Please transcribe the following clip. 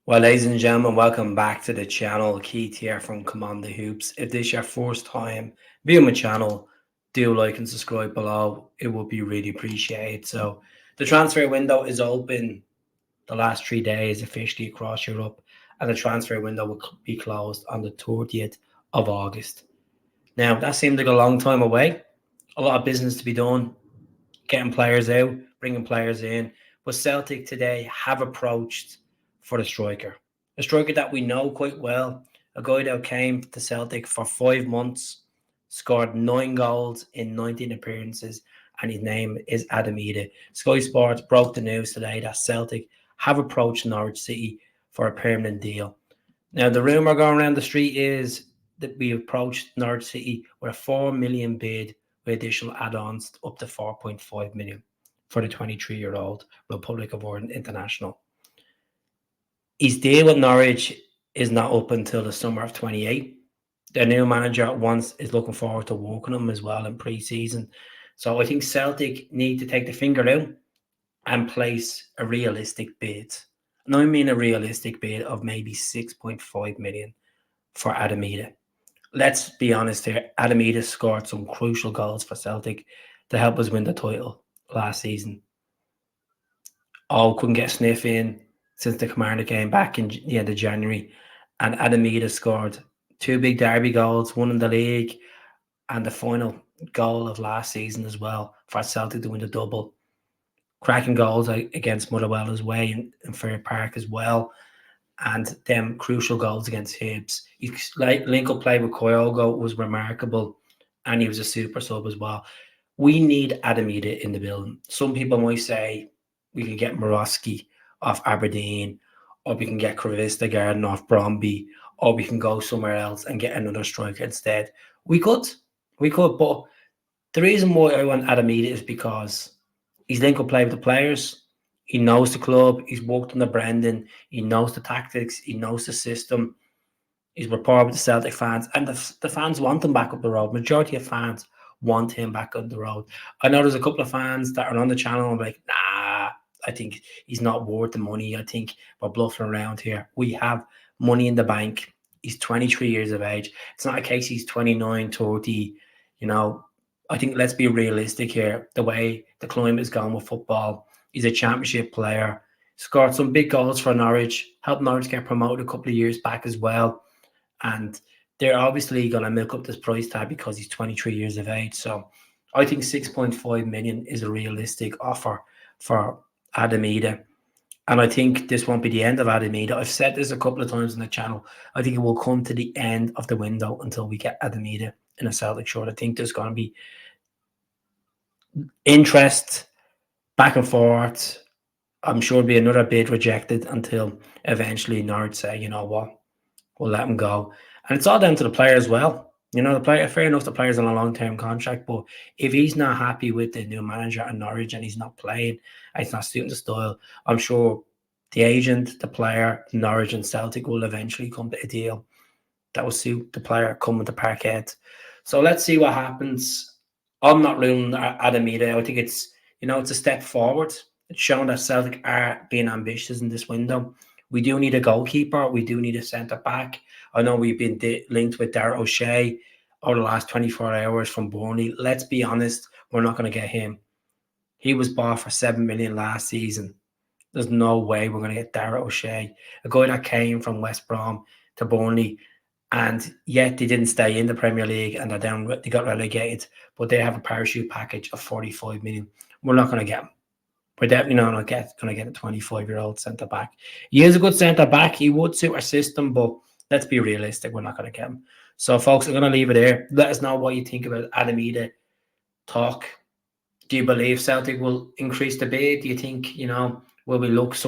Well, ladies and gentlemen, welcome back to the channel. Keith here from Command the Hoops. If this is your first time viewing my channel, do like and subscribe below. It would be really appreciated. So the transfer window is open the last 3 days officially across Europe, and the transfer window will be closed on the 30th of August. Now, that seemed like a long time away. A lot of business to be done, getting players out, bringing players in. But Celtic today have approached for a striker that we know quite well, a guy that came to Celtic for 5 months, scored 9 goals in 19 appearances, and his name is Adam Idah. Sky Sports broke the news today that Celtic have approached Norwich City for a permanent deal. Now, the rumour going around the street is that we approached Norwich City with a 4 million bid with additional add-ons up to 4.5 million for the 23-year-old Republic of Ireland international. His deal with Norwich is not up until the summer of 28. Their new manager at once is looking forward to working him as well in pre-season. So I think Celtic need to take the finger out and place a realistic bid. And I mean a realistic bid of maybe 6.5 million for Adam Idah. Let's be honest here, Adam Idah scored some crucial goals for Celtic to help us win the title last season. Couldn't get a sniff in since the Commander came back in the end of January. And Adam Idah scored 2 big derby goals, one in the league and the final goal of last season as well for Celtic to win the double. Cracking goals against Motherwell as well in Fair Park as well. And them crucial goals against Hibs. His link-up play with Kyogo was remarkable, and he was a super sub as well. We need Adam Idah in the building. Some people might say we can get Morosky off Aberdeen, or we can get Garden off Bromby, or we can go somewhere else and get another striker instead. We could, but the reason why I want Adam Idah is because he's link-up play with the players. He knows the club. He's worked under Brendan. He knows the tactics. He knows the system. He's rapport with the Celtic fans. And the fans want him back up the road. Majority of fans want him back up the road. I know there's a couple of fans that are on the channel and like, nah, I think he's not worth the money. I think we're bluffing around here. We have money in the bank. He's 23 years of age. It's not a case he's 29, 30. You know, I think let's be realistic here. The way the climate is going with football, he's a championship player, scored some big goals for Norwich, helped Norwich get promoted a couple of years back as well. And they're obviously going to milk up this price tag because he's 23 years of age. So I think 6.5 million is a realistic offer for Adam Idah. And I think this won't be the end of Adam Idah. I've said this a couple of times on the channel. I think it will come to the end of the window until we get Adam Idah in a Celtic shirt. I think there's going to be interest back and forth. I'm sure there'll be another bid rejected until eventually Norwich say, you know what, we'll let him go. And it's all down to the player as well. You know, the player, fair enough, the player's on a long-term contract, but if he's not happy with the new manager at Norwich and he's not playing, and he's not suiting the style, I'm sure the agent, the player, Norwich and Celtic will eventually come to a deal that will suit the player coming to Parkhead. So let's see what happens. I'm not ruling Adam Idah. I think it's, you know, it's a step forward. It's shown that Celtic are being ambitious in this window. We do need a goalkeeper. We do need a centre-back. I know we've been linked with Darragh O'Shea over the last 24 hours from Burnley. Let's be honest, we're not going to get him. He was bought for 7 million last season. There's no way we're going to get Darragh O'Shea, a guy that came from West Brom to Burnley, and yet they didn't stay in the Premier League and they got relegated, but they have a parachute package of 45 million. We're not going to get him. We're definitely not going to get a 25-year-old centre-back. He is a good centre-back. He would suit our system, but let's be realistic. We're not going to get him. So, folks, I'm going to leave it there. Let us know what you think about Adam Idah talk. Do you believe Celtic will increase the bid? Do you think, you know, will we look